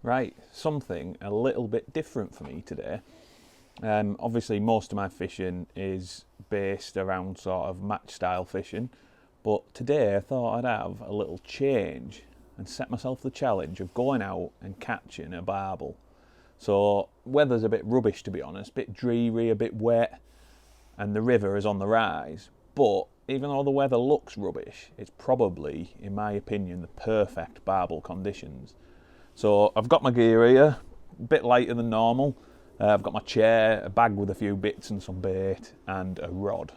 Right, something a little bit different for me today. Obviously, most of my fishing is based around sort of match style fishing, but today I thought I'd have a little change and set myself the challenge of going out and catching a barbel. So, weather's a bit rubbish to be honest, a bit dreary, a bit wet, and the river is on the rise. But even though the weather looks rubbish, it's probably, in my opinion, the perfect barbel conditions. So I've got my gear here, a bit lighter than normal. I've got my chair, a bag with a few bits and some bait, and a rod.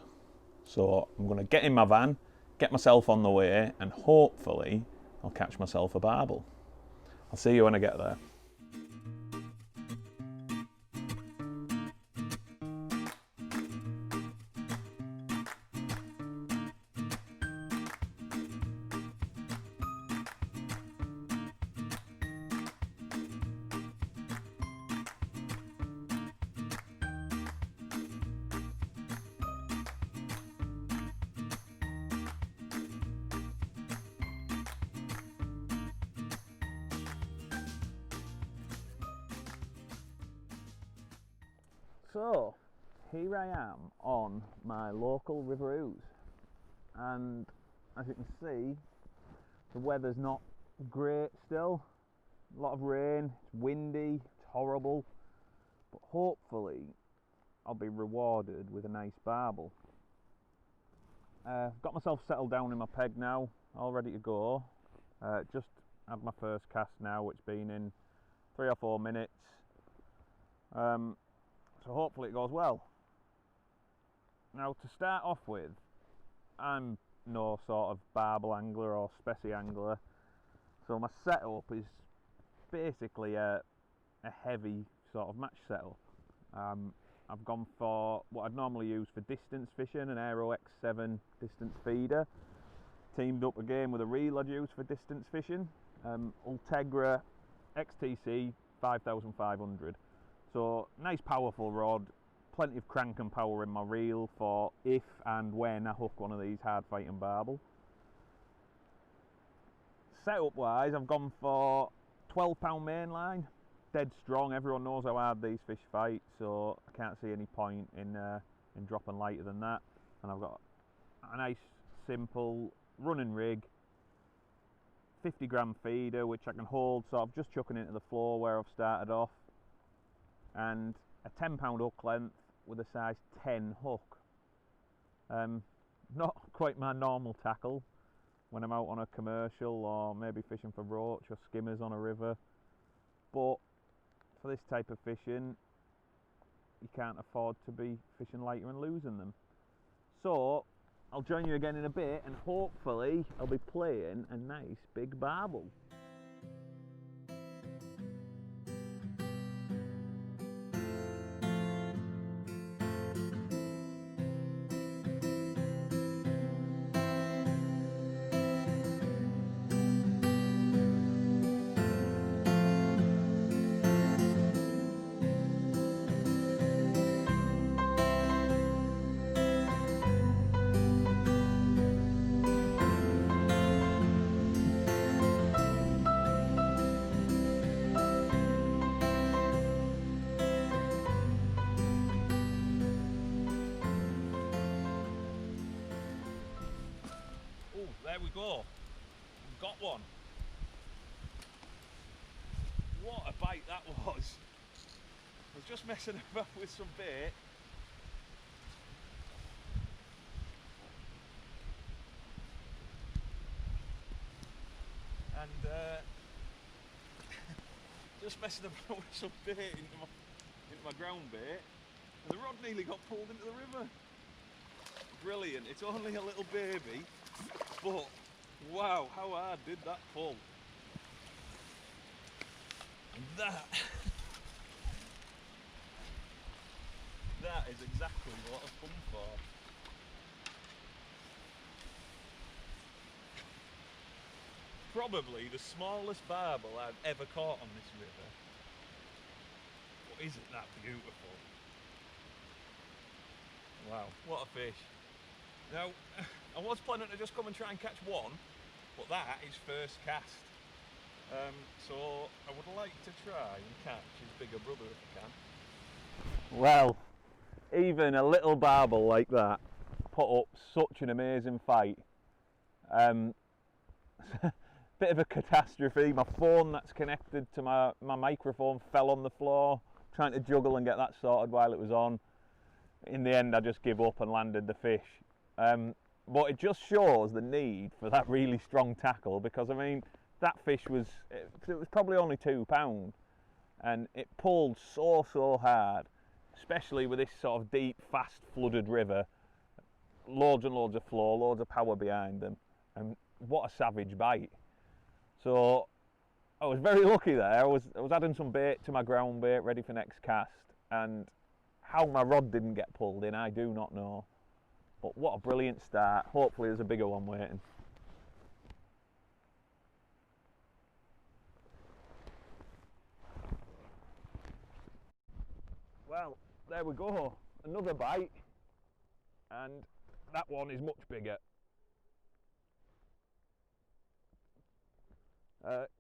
So I'm going to get in my van, get myself on the way, and hopefully I'll catch myself a barbel. I'll see you when I get there. So, here I am on my local River Ouse, and as you can see, the weather's not great still. A lot of rain, it's windy, it's horrible, but hopefully I'll be rewarded with a nice barbel. Got myself settled down in my peg now, all ready to go. Just had my first cast now, it's been in 3 or 4 minutes. So hopefully it goes well. Now to start off with, I'm no sort of barbel angler or specie angler, so my setup is basically a heavy sort of match setup. I've gone for what I'd normally use for distance fishing, an Aero X7 distance feeder, teamed up again with a reel I'd use for distance fishing, Ultegra XTC 5500. So nice powerful rod, plenty of crank and power in my reel for if and when I hook one of these hard fighting barbel. Setup wise, I've gone for 12-pound mainline, dead strong. Everyone knows how hard these fish fight, so I can't see any point in dropping lighter than that. And I've got a nice simple running rig, 50-gram feeder which I can hold, so I'm just chucking into the floor where I've started off, and a 10-pound hook length with a size 10 hook. Not quite my normal tackle when I'm out on a commercial or maybe fishing for roach or skimmers on a river, but for this type of fishing you can't afford to be fishing lighter and losing them. So I'll join you again in a bit and hopefully I'll be playing a nice big barbel. There we go, we've got one. What a bite that was. I was just messing about with some bait. And just messing about with some bait into my ground bait. And the rod nearly got pulled into the river. Brilliant, it's only a little baby. But wow, how hard did that pull? And that is exactly what I've come for. Probably the smallest barbel I've ever caught on this river. But isn't that beautiful? Wow, what a fish. Now, I was planning to just come and try and catch one, but that is first cast. So I would like to try and catch his bigger brother if I can. Well, even a little barbel like that put up such an amazing fight. Bit of a catastrophe. My phone that's connected to my microphone fell on the floor, trying to juggle and get that sorted while it was on. In the end I just give up and landed the fish. But it just shows the need for that really strong tackle, because I mean that fish was probably only £2 and it pulled so hard, especially with this sort of deep, fast flooded river. Loads and loads of flow, loads of power behind them, and what a savage bite. So I was very lucky there. I was adding some bait to my ground bait ready for next cast, and how my rod didn't get pulled in I do not know, but what a brilliant start. Hopefully there's a bigger one waiting. Well, there we go, another bite, and that one is much bigger.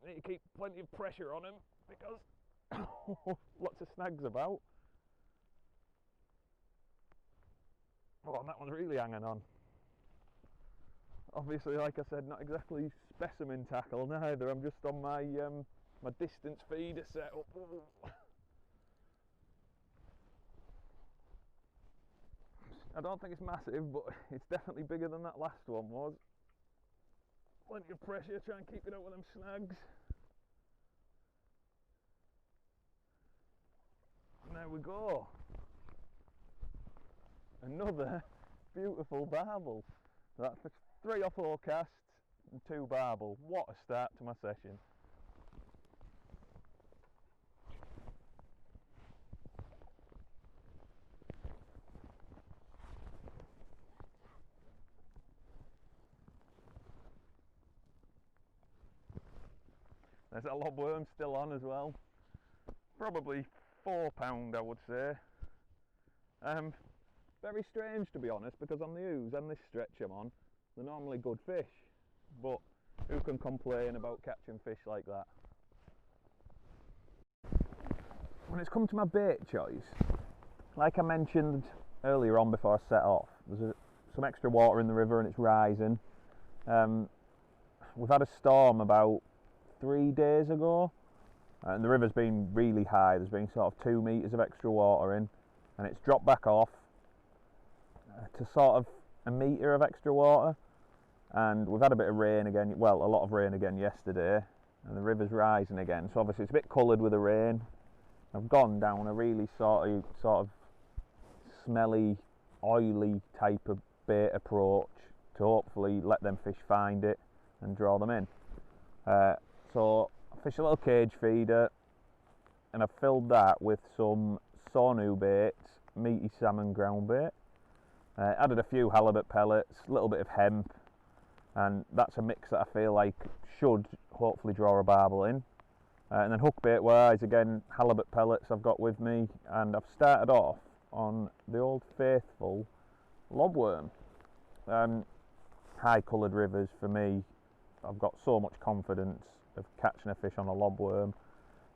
Need to keep plenty of pressure on him because lots of snags about. Oh, and that one's really hanging on. Obviously, like I said, not exactly specimen tackle neither. I'm just on my my distance feeder setup. I don't think it's massive, but it's definitely bigger than that last one was. Plenty of pressure, try and keep it out with them snags. And there we go. Another beautiful barbel. That's for 3 or 4 casts and 2 barbel. What a start to my session. There's that lobworm still on as well. Probably £4 I would say. Very strange to be honest, because on the Ouse and this stretch I'm on, they're normally good fish. But who can complain about catching fish like that? When it's come to my bait choice, like I mentioned earlier on before I set off, there's some extra water in the river and it's rising. We've had a storm about 3 days ago and the river's been really high. There's been sort of 2 metres of extra water in, and it's dropped back off to sort of a metre of extra water, and we've had a bit of rain again, well, a lot of rain again yesterday, and the river's rising again, so obviously it's a bit coloured with the rain. I've gone down a really sort of smelly, oily type of bait approach to hopefully let them fish find it and draw them in. So I fish a little cage feeder, and I've filled that with some sonu baits, meaty salmon ground bait. Added a few halibut pellets, a little bit of hemp, and that's a mix that I feel like should hopefully draw a barbel in. And then hook bait wise, again, halibut pellets I've got with me, and I've started off on the old faithful lobworm. High coloured rivers for me, I've got so much confidence of catching a fish on a lobworm,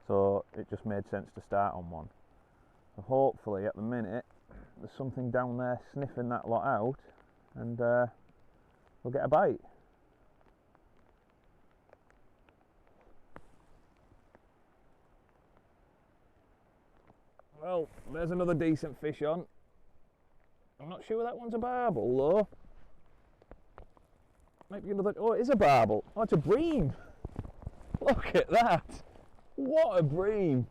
so it just made sense to start on one. So hopefully at the minute there's something down there sniffing that lot out, and we'll get a bite. Well, there's another decent fish on. I'm not sure that one's a barbel though. Maybe another, oh, it is a barbel. Oh, it's a bream. Look at that. What a bream.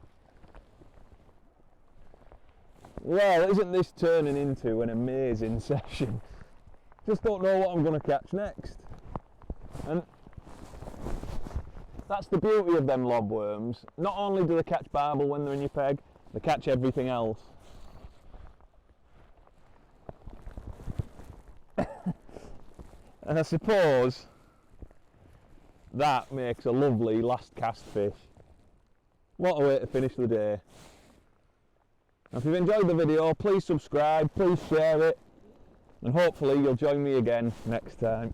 Well, isn't this turning into an amazing session? Just don't know what I'm going to catch next. And that's the beauty of them lobworms. Not only do they catch barbel when they're in your peg, they catch everything else. And I suppose that makes a lovely last cast fish. What a way to finish the day. If you've enjoyed the video, please subscribe, please share it, and hopefully you'll join me again next time.